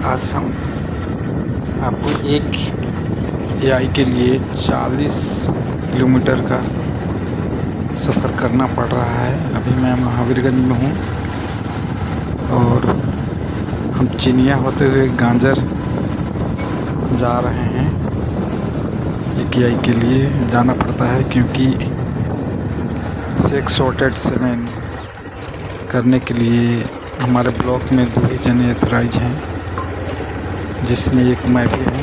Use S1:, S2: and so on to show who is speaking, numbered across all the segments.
S1: आज हम आपको एक एआई के लिए 40 किलोमीटर का सफ़र करना पड़ रहा है। अभी मैं महावीरगंज में हूँ और हम चिनिया होते हुए गांजर जा रहे हैं। एक एआई के लिए जाना पड़ता है क्योंकि सेक्स सॉर्टेड सीमेंट करने के लिए हमारे ब्लॉक में 2 ही जने एथोराइज हैं, जिसमें एक मैं भी हूँ।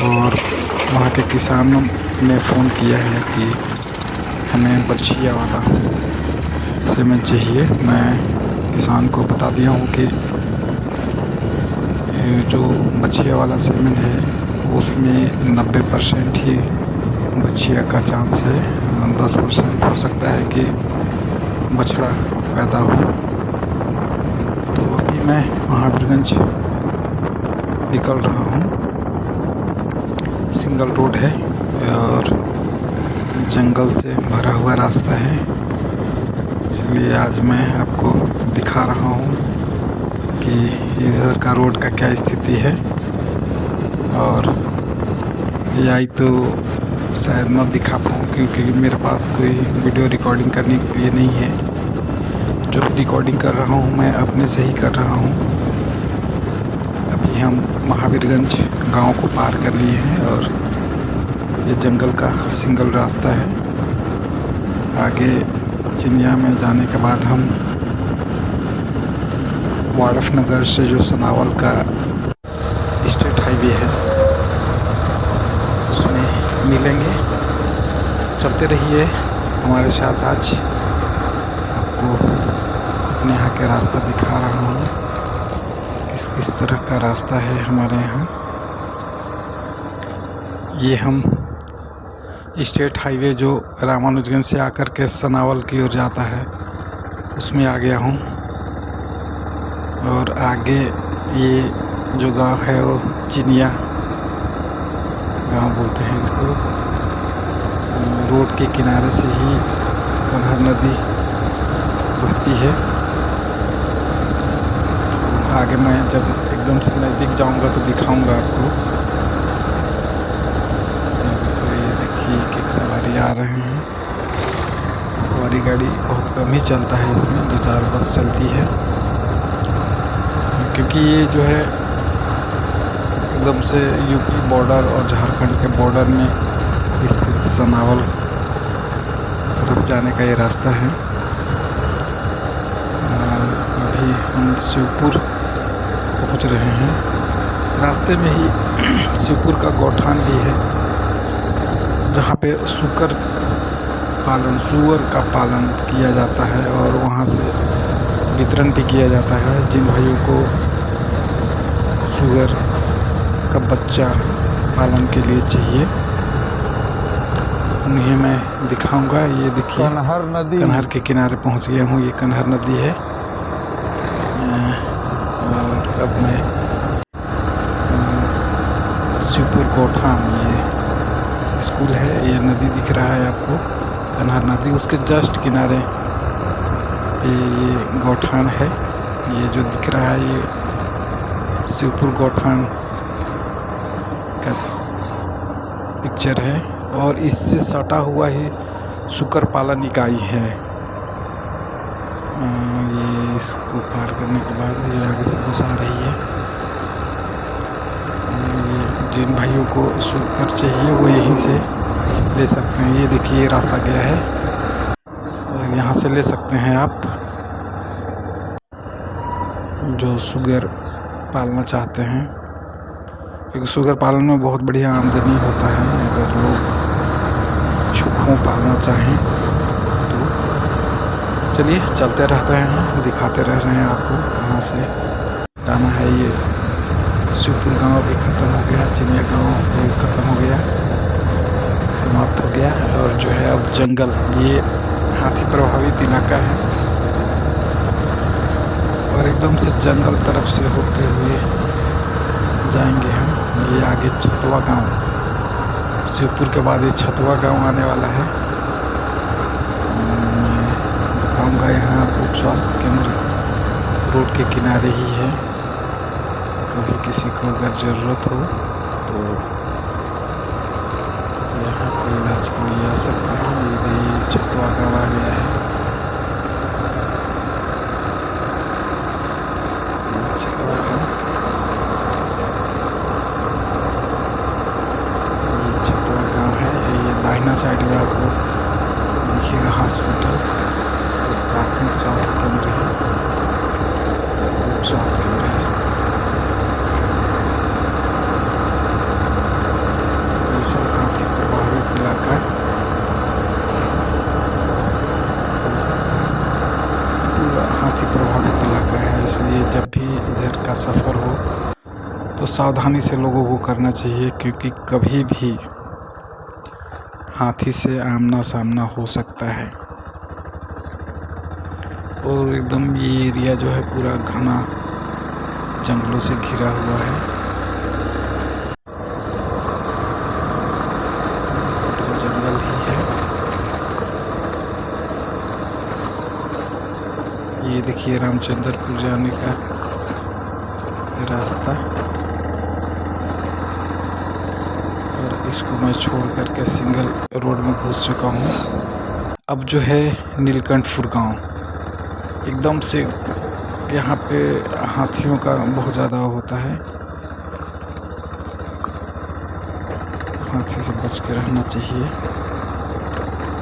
S1: और वहाँ के किसानों ने फ़ोन किया है कि हमें बछिया वाला सीमेंट चाहिए। मैं किसान को बता दिया हूँ कि जो बछिया वाला सीमेंट है उसमें 90% ही बछिया का चांस है, 10% हो सकता है कि बछड़ा पैदा हो। तो अभी मैं महावीरगंज निकल रहा हूँ। सिंगल रोड है और जंगल से भरा हुआ रास्ता है, इसलिए आज मैं आपको दिखा रहा हूँ कि इधर का रोड का क्या स्थिति है। और एआई तो शायद न दिखा पाऊँ क्योंकि मेरे पास कोई वीडियो रिकॉर्डिंग करने के लिए नहीं है। जो रिकॉर्डिंग कर रहा हूँ मैं अपने से ही कर रहा हूँ। अभी हम महावीरगंज गांव को पार कर लिए हैं और ये जंगल का सिंगल रास्ता है। आगे चिनिया में जाने के बाद हम वाड़फ नगर से जो सनावल का स्टेट हाईवे है उसमें मिलेंगे। चलते रहिए हमारे साथ। आज आपको अपने यहाँ के रास्ता दिखा रहा हूँ, किस किस तरह का रास्ता है हमारे यहाँ। ये हम स्टेट हाईवे जो रामानुजगंज से आकर के सनावल की ओर जाता है उसमें आ गया हूँ। और आगे ये जो गांव है वो चिनिया गांव बोलते हैं इसको। रोड के किनारे से ही कन्हर नदी बहती है। तो आगे मैं जब एकदम से नज़दीक जाऊंगा तो दिखाऊंगा आपको नदी को। ये देखिए कि सवारी आ रहे हैं। सवारी गाड़ी बहुत कम ही चलता है इसमें, 2-4 बस चलती है क्योंकि ये जो है एकदम से यूपी बॉर्डर और झारखंड के बॉर्डर में स्थित सनावल तरफ जाने का ये रास्ता है। अभी हम शिवपुर पहुंच रहे हैं। रास्ते में ही शिवपुर का गौठान भी है जहाँ पे सुअर का पालन किया जाता है और वहाँ से वितरण भी किया जाता है। जिन भाइयों को सुअर का बच्चा पालन के लिए चाहिए उन्हें मैं दिखाऊंगा। ये देखिए कन्हर के किनारे पहुंच गया हूँ। ये कन्हर नदी है। और अब मैं शिवपुर गौठान, ये स्कूल है, ये नदी दिख रहा है आपको, कन्हर नदी। उसके जस्ट किनारे ये गौठान है। ये जो दिख रहा है ये शिवपुर गौठान का पिक्चर है और इससे सटा हुआ ही सुकर पालन इकाई है। ये इसको पार करने के बाद ये आगे से बस आ रही है। ये जिन भाइयों को सुकर चाहिए वो यहीं से ले सकते हैं। ये देखिए रास्ता गया है और यहाँ से ले सकते हैं आप जो सुगर पालना चाहते हैं, क्योंकि सुगर पालन में बहुत बढ़िया आमदनी होता है। अगर लोग इच्छुक हों पालना चाहें तो चलिए चलते रहते हैं, दिखाते रह रहे हैं आपको कहाँ से जाना है। ये शिवपुर गांव भी ख़त्म हो गया, चिनिया गांव भी ख़त्म हो गया, समाप्त हो गया। और जो है अब जंगल, ये हाथी प्रभावित इलाका है और एकदम से जंगल तरफ से होते हुए जाएंगे हम। ये आगे छतवा गांव, शिवपुर के बाद ये छतवा गांव आने वाला है। मैं बताऊंगा यहाँ उप स्वास्थ्य केंद्र रोड के किनारे ही है। कभी किसी को अगर ज़रूरत हो तो यहाँ पे इलाज के लिए आ सकते हैं। ये छतवा गाँव आ गया है। ये छतवा गाँव, ये छतवा गाँव है। ये दाहिना साइड में आपको दिखेगा हॉस्पिटल, प्राथमिक स्वास्थ्य केंद्र है, उप स्वास्थ्य केंद्र है। ये सब हाथी प्रभावित इलाका है। ये पूरा हाथी प्रभावित इलाका है, इसलिए जब भी इधर का सफ़र हो तो सावधानी से लोगों को करना चाहिए, क्योंकि कभी भी हाथी से आमना सामना हो सकता है। और एकदम ये एरिया जो है पूरा घना जंगलों से घिरा हुआ है। पूरा जंगल ही है। ये देखिए रामचंद्रपुर जाने का रास्ता, और इसको मैं छोड़ करके सिंगल रोड में घुस चुका हूँ। अब जो है नीलकंठपुर गांव, एकदम से यहाँ पे हाथियों का बहुत ज़्यादा होता है। हाथी से बच के रहना चाहिए,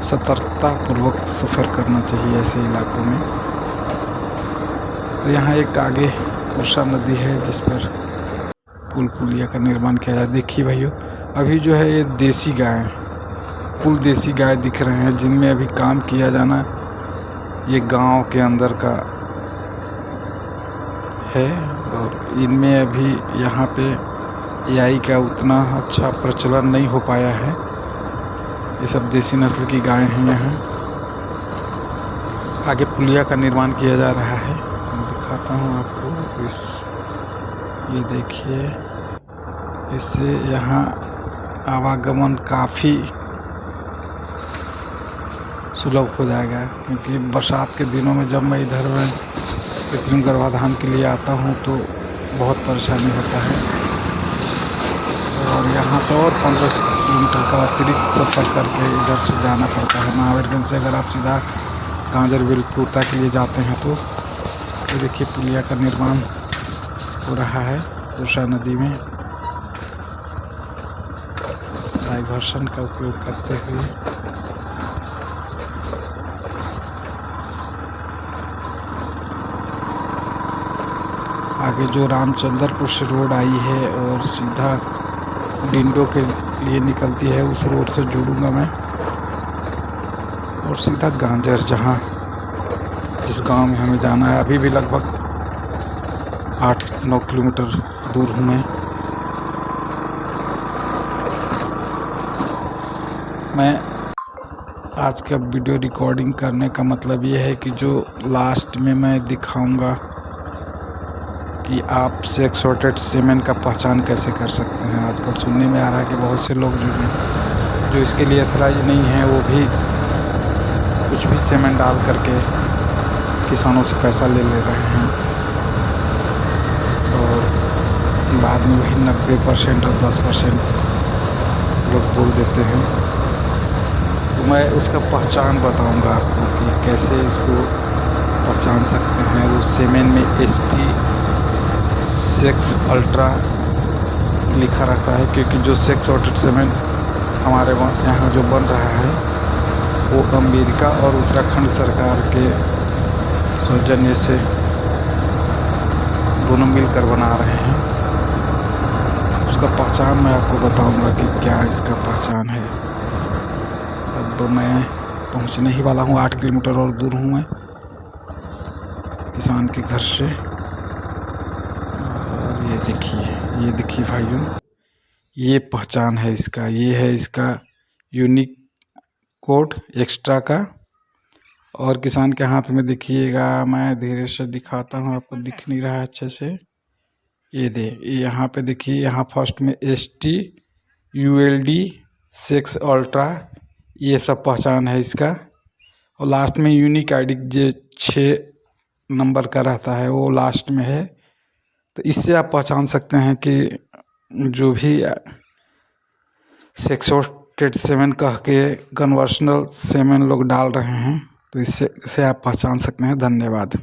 S1: सतर्कता पूर्वक सफ़र करना चाहिए ऐसे इलाकों में। और यहाँ एक आगे कुर्सा नदी है जिस पर पुल पुलिया का निर्माण किया जाए। देखिए भाइयों, अभी जो है ये देसी गाय, कुल देसी गाय दिख रहे हैं जिनमें अभी काम किया जाना ये गांव के अंदर का है। और इनमें अभी यहाँ पे एआई का उतना अच्छा प्रचलन नहीं हो पाया है। ये सब देसी नस्ल की गाय हैं। यहाँ आगे पुलिया का निर्माण किया जा रहा है, मैं दिखाता हूँ आपको। ये देखिए, इससे यहाँ आवागमन काफ़ी सुलभ हो जाएगा, क्योंकि बरसात के दिनों में जब मैं इधर में कृत्रिम गर्भाधान के लिए आता हूँ तो बहुत परेशानी होता है। और यहाँ से और 15 किलोमीटर का अतिरिक्त सफ़र करके इधर से जाना पड़ता है। महावीरगंज से अगर आप सीधा गांजरविल कुर्ता के लिए जाते हैं तो ये देखिए पुलिया का निर्माण हो रहा है कुर्सा नदी में, डाइवर्सन का उपयोग करते हुए। आगे जो रामचंद्रपुर से रोड आई है और सीधा डिंडो के लिए निकलती है, उस रोड से जुड़ूंगा मैं और सीधा गांजर, जहाँ जिस गांव में हमें जाना है। अभी भी लगभग 8-9 किलोमीटर दूर हूँ मैं। आज का वीडियो रिकॉर्डिंग करने का मतलब ये है कि जो लास्ट में मैं दिखाऊंगा कि आप सेक्स सॉर्टेड सीमेंट का पहचान कैसे कर सकते हैं। आजकल सुनने में आ रहा है कि बहुत से लोग जो हैं, जो इसके लिए अथराइज नहीं हैं, वो भी कुछ भी सीमेंट डाल करके किसानों से पैसा ले रहे हैं, और बाद में वही 90% और 10% लोग बोल देते हैं। तो मैं उसका पहचान बताऊंगा आपको कि कैसे इसको पहचान सकते हैं। वो सीमेंट में ST सेक्स अल्ट्रा लिखा रहता है, क्योंकि जो सेक्स सॉर्टेड सीमेंट हमारे यहाँ जो बन रहा है वो अमेरिका और उत्तराखंड सरकार के सौजन्य से दोनों मिलकर बना रहे हैं। उसका पहचान मैं आपको बताऊंगा कि क्या इसका पहचान है। अब मैं पहुंचने ही वाला हूं, 8 किलोमीटर और दूर हूं मैं किसान के घर से। और ये देखिए भाइयों, ये पहचान है इसका, ये है इसका यूनिक कोड एक्स्ट्रा का। और किसान के हाथ में देखिएगा, मैं धीरे से दिखाता हूँ, आपको दिख नहीं रहा है अच्छे से। ये यहाँ पे देखिए, यहाँ फर्स्ट में ST ULD सेक्स अल्ट्रा, ये सब पहचान है इसका। और लास्ट में यूनिक ID जो 6 नंबर का रहता है वो लास्ट में है। तो इससे आप पहचान सकते हैं कि जो भी 607 कह के कन्वर्शनल सेमेन लोग डाल रहे हैं, तो इससे आप पहचान सकते हैं। धन्यवाद।